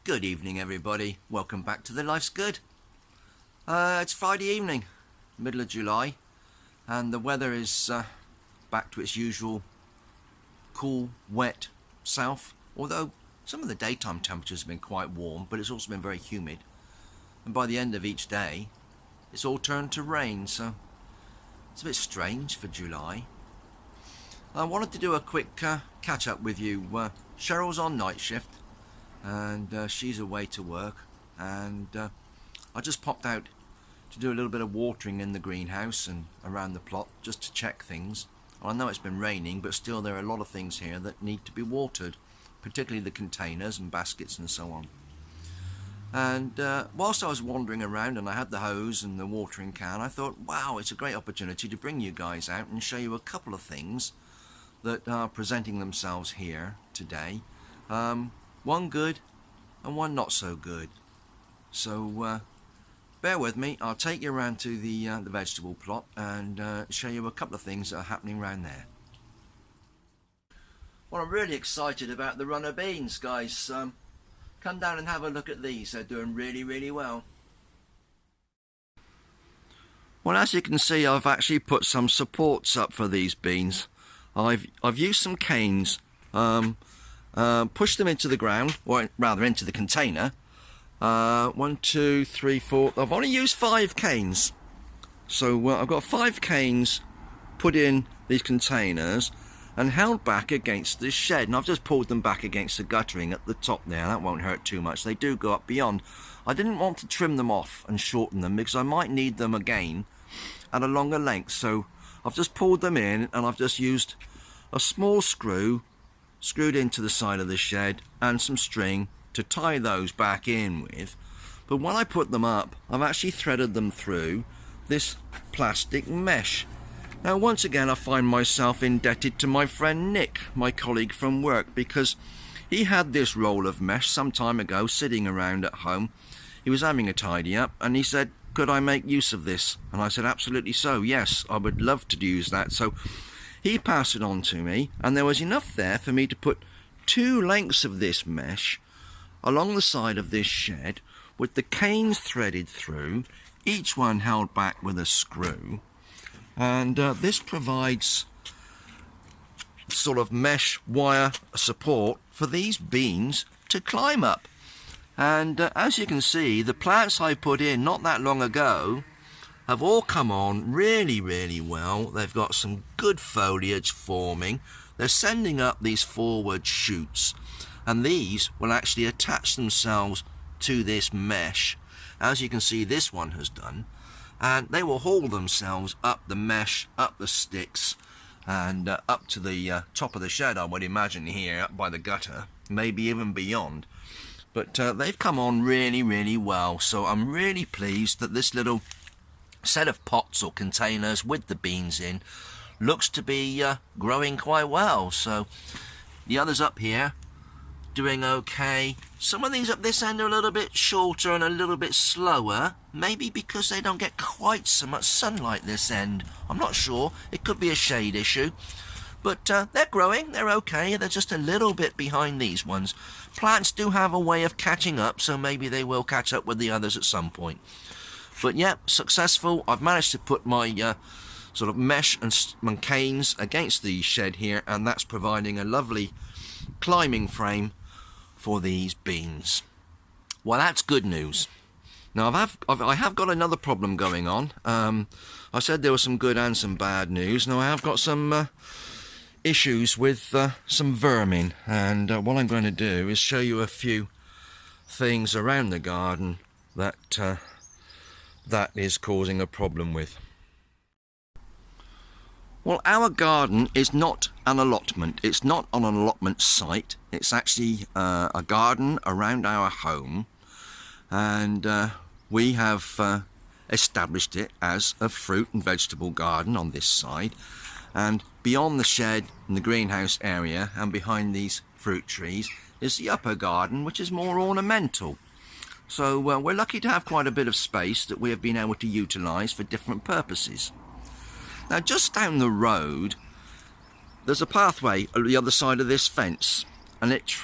Good evening everybody, welcome back to The Life's Good. It's Friday evening, middle of July, and the weather is back to its usual cool, wet south, although some of the daytime temperatures have been quite warm, but it's also been very humid, and by the end of each day it's all turned to rain, so it's a bit strange for July. I wanted to do a quick catch up with you. Cheryl's on night shift and she's away to work, and I just popped out to do a little bit of watering in the greenhouse and around the plot just to check things. I know it's been raining, but still there are a lot of things here that need to be watered, particularly the containers and baskets and so on. And whilst I was wandering around and I had the hose and the watering can, I thought, wow, it's a great opportunity to bring you guys out and show you a couple of things that are presenting themselves here today. One good and one not so good. So bear with me, I'll take you around to the vegetable plot and show you a couple of things that are happening around there. Well, I'm really excited about the runner beans, guys. Come down and have a look at these, they're doing really well. Well, as you can see, I've actually put some supports up for these beans. I've used some canes, pushed them into the ground, or rather into the container. 1, 2, 3, 4. I've only used 5 canes, so I've got 5 canes put in these containers and held back against this shed, and I've just pulled them back against the guttering at the top there. That won't hurt too much. They do go up beyond. I didn't want to trim them off and shorten them because I might need them again at a longer length, so I've just pulled them in and I've just used a small screw screwed into the side of the shed and some string to tie those back in with. But when I put them up, I've actually threaded them through this plastic mesh. Now once again, I find myself indebted to my friend Nick, my colleague from work, because he had this roll of mesh some time ago sitting around at home. He was having a tidy up and he said, could I make use of this? And I said, absolutely so, yes, I would love to use that. So he passed it on to me, and there was enough there for me to put 2 lengths of this mesh along the side of this shed with the canes threaded through, each one held back with a screw. And this provides sort of mesh wire support for these beans to climb up. And as you can see, the plants I put in not that long ago have all come on really well. They've got some good foliage forming. They're sending up these forward shoots, and these will actually attach themselves to this mesh, as you can see this one has done, and they will haul themselves up the mesh, up the sticks, and up to the top of the shed, I would imagine, here up by the gutter, maybe even beyond. But they've come on really well, so I'm really pleased that this little set of pots or containers with the beans in looks to be growing quite well. So the others up here doing okay. Some of these up this end are a little bit shorter and a little bit slower, maybe because they don't get quite so much sunlight this end. I'm not sure, it could be a shade issue, but they're growing, they're okay. They're just a little bit behind these ones. Plants do have a way of catching up, so maybe they will catch up with the others at some point. But yeah, successful. I've managed to put my sort of mesh and canes against the shed here, and that's providing a lovely climbing frame for these beans. Well, that's good news. Now I have got another problem going on. I said there was some good and some bad news. Now I have got some issues with some vermin, and what I'm going to do is show you a few things around the garden that that is causing a problem with. Well, our garden is not an allotment. It's not on an allotment site. It's actually a garden around our home, and we have established it as a fruit and vegetable garden on this side, and beyond the shed and the greenhouse area and behind these fruit trees is the upper garden, which is more ornamental. So we're lucky to have quite a bit of space that we have been able to utilise for different purposes. Now just down the road there's a pathway at the other side of this fence, and it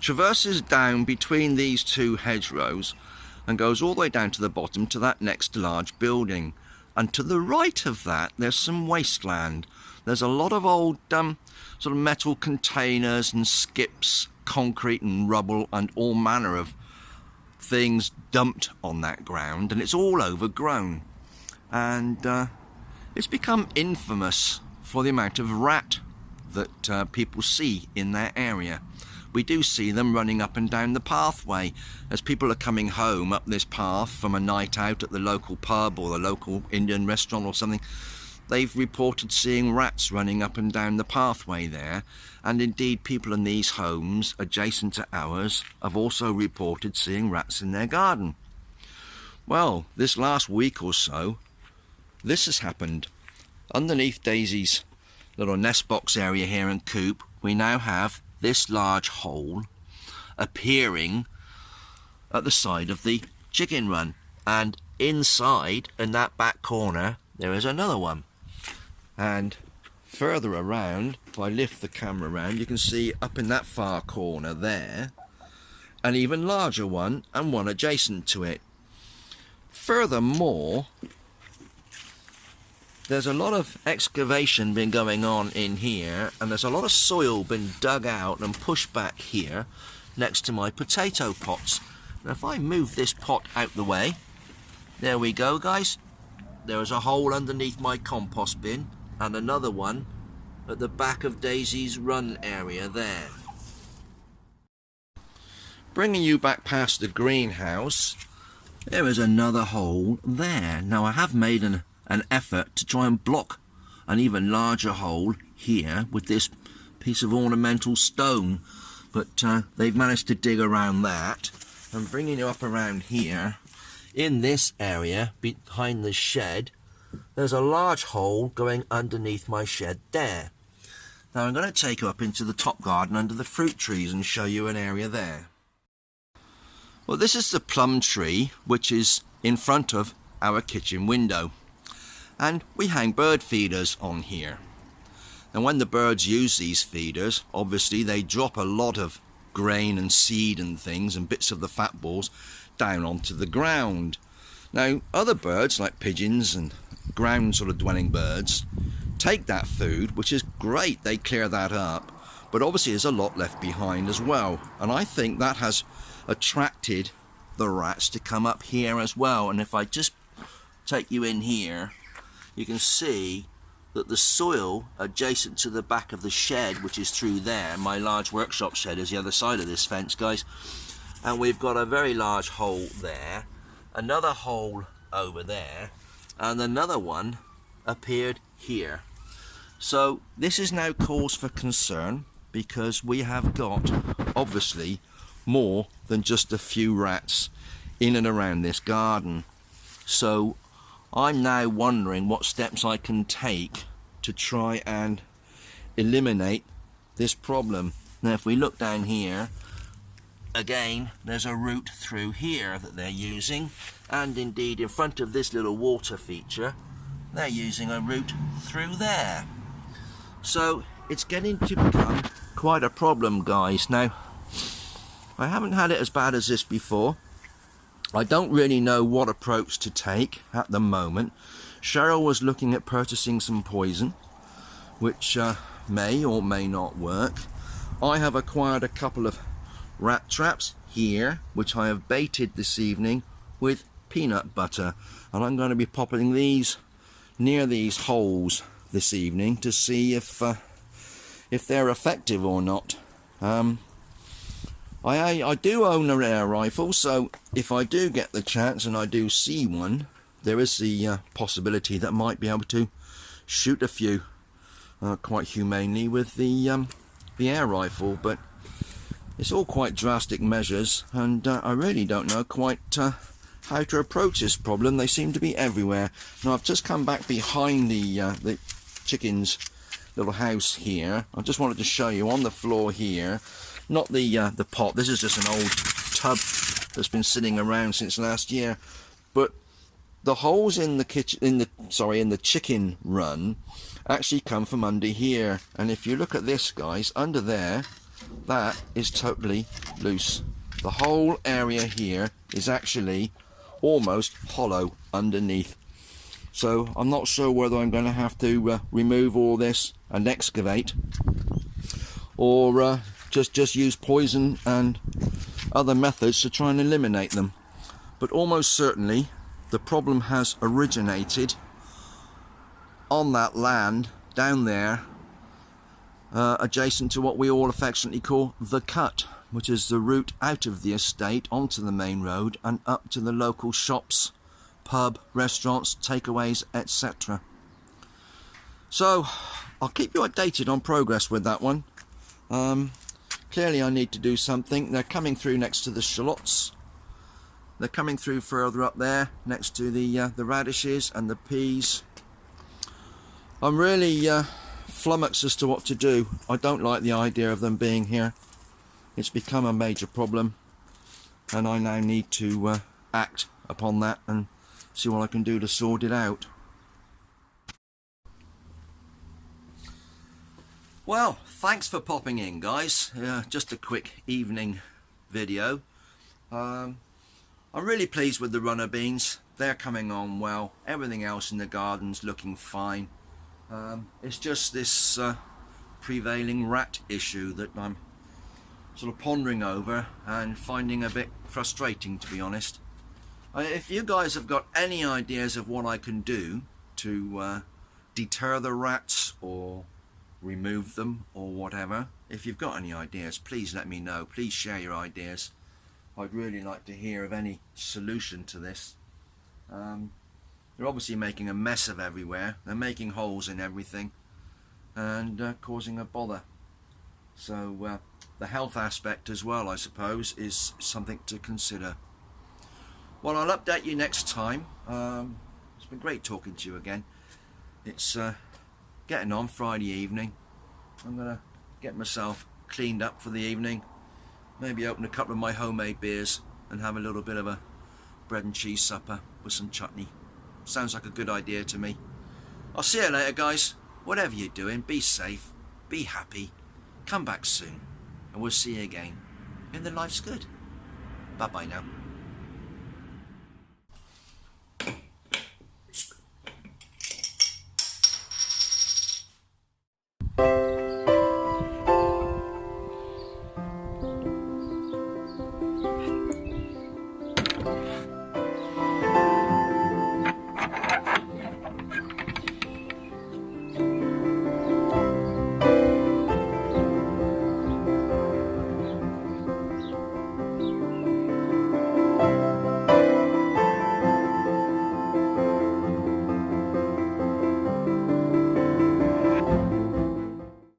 traverses down between these two hedgerows and goes all the way down to the bottom to that next large building. And to the right of that there's some wasteland. There's a lot of old sort of metal containers and skips, concrete and rubble and all manner of things dumped on that ground, and it's all overgrown, and it's become infamous for the amount of rat that people see in that area. We do see them running up and down the pathway as people are coming home up this path from a night out at the local pub or the local Indian restaurant or something. They've reported seeing rats running up and down the pathway there, and indeed people in these homes adjacent to ours have also reported seeing rats in their garden. Well, this last week or so, this has happened. Underneath Daisy's little nest box area here in coop, we now have this large hole appearing at the side of the chicken run, and inside in that back corner there is another one. And further around, if I lift the camera around, you can see up in that far corner there an even larger one, and one adjacent to it. Furthermore, there's a lot of excavation been going on in here, and there's a lot of soil been dug out and pushed back here next to my potato pots. Now if I move this pot out the way, there we go guys, there is a hole underneath my compost bin and another one at the back of Daisy's run area there. Bringing you back past the greenhouse, there is another hole there. Now I have made an effort to try and block an even larger hole here with this piece of ornamental stone, but they've managed to dig around that. And bringing you up around here, in this area behind the shed, there's a large hole going underneath my shed there. Now I'm going to take you up into the top garden under the fruit trees and show you an area there. Well, this is the plum tree which is in front of our kitchen window, and we hang bird feeders on here. And when the birds use these feeders, obviously they drop a lot of grain and seed and things and bits of the fat balls down onto the ground. Now other birds like pigeons and ground sort of dwelling birds take that food, which is great, they clear that up, but obviously there's a lot left behind as well, and I think that has attracted the rats to come up here as well. And if I just take you in here, you can see that the soil adjacent to the back of the shed, which is through there, my large workshop shed is the other side of this fence guys, and we've got a very large hole there, another hole over there, and another one appeared here. So this is now cause for concern, because we have got obviously more than just a few rats in and around this garden. So I'm now wondering what steps I can take to try and eliminate this problem. Now if we look down here, again there's a route through here that they're using, and indeed in front of this little water feature they're using a route through there. So it's getting to become quite a problem guys. Now I haven't had it as bad as this before. I don't really know what approach to take at the moment. Cheryl was looking at purchasing some poison, which may or may not work. I have acquired a couple of rat traps here, which I have baited this evening with peanut butter, and I'm going to be popping these near these holes this evening to see if they're effective or not. I do own an air rifle, so if I do get the chance and I do see one, there is the possibility that I might be able to shoot a few quite humanely with the air rifle. But It's all quite drastic measures, and I really don't know quite how to approach this problem. They seem to be everywhere. Now I've just come back behind the chickens' little house here. I just wanted to show you on the floor here, not the pot. This is just an old tub that's been sitting around since last year, but the holes in the kitchen, in the chicken run, actually come from under here. And if you look at this, guys, under there, that is totally loose. The whole area here is actually almost hollow underneath. So I'm not sure whether I'm going to have to remove all this and excavate, or just use poison and other methods to try and eliminate them. But almost certainly the problem has originated on that land down there, adjacent to what we all affectionately call the cut, which is the route out of the estate onto the main road and up to the local shops, pub, restaurants, takeaways, etc. So I'll keep you updated on progress with that one. Clearly I need to do something. They're coming through next to the shallots. They're coming through further up there next to the radishes and the peas. I'm really flummoxed as to what to do. I don't like the idea of them being here. It's become a major problem, and I now need to act upon that and see what I can do to sort it out. Well, thanks for popping in, guys. Just a quick evening video. I'm really pleased with the runner beans. They're coming on well. Everything else in the garden's looking fine. It's just this prevailing rat issue that I'm sort of pondering over and finding a bit frustrating, to be honest. If you guys have got any ideas of what I can do to deter the rats or remove them or whatever, if you've got any ideas, please let me know. Please share your ideas. I'd really like to hear of any solution to this. They're obviously making a mess of everywhere. They're making holes in everything and causing a bother. So the health aspect as well, I suppose, is something to consider. Well, I'll update you next time. It's been great talking to you again. It's getting on Friday evening. I'm going to get myself cleaned up for the evening. Maybe open a couple of my homemade beers and have a little bit of a bread and cheese supper with some chutney. Sounds like a good idea to me. I'll see you later, guys. Whatever you're doing, be safe, be happy, come back soon, and we'll see you again in the Life's Good. Bye bye now.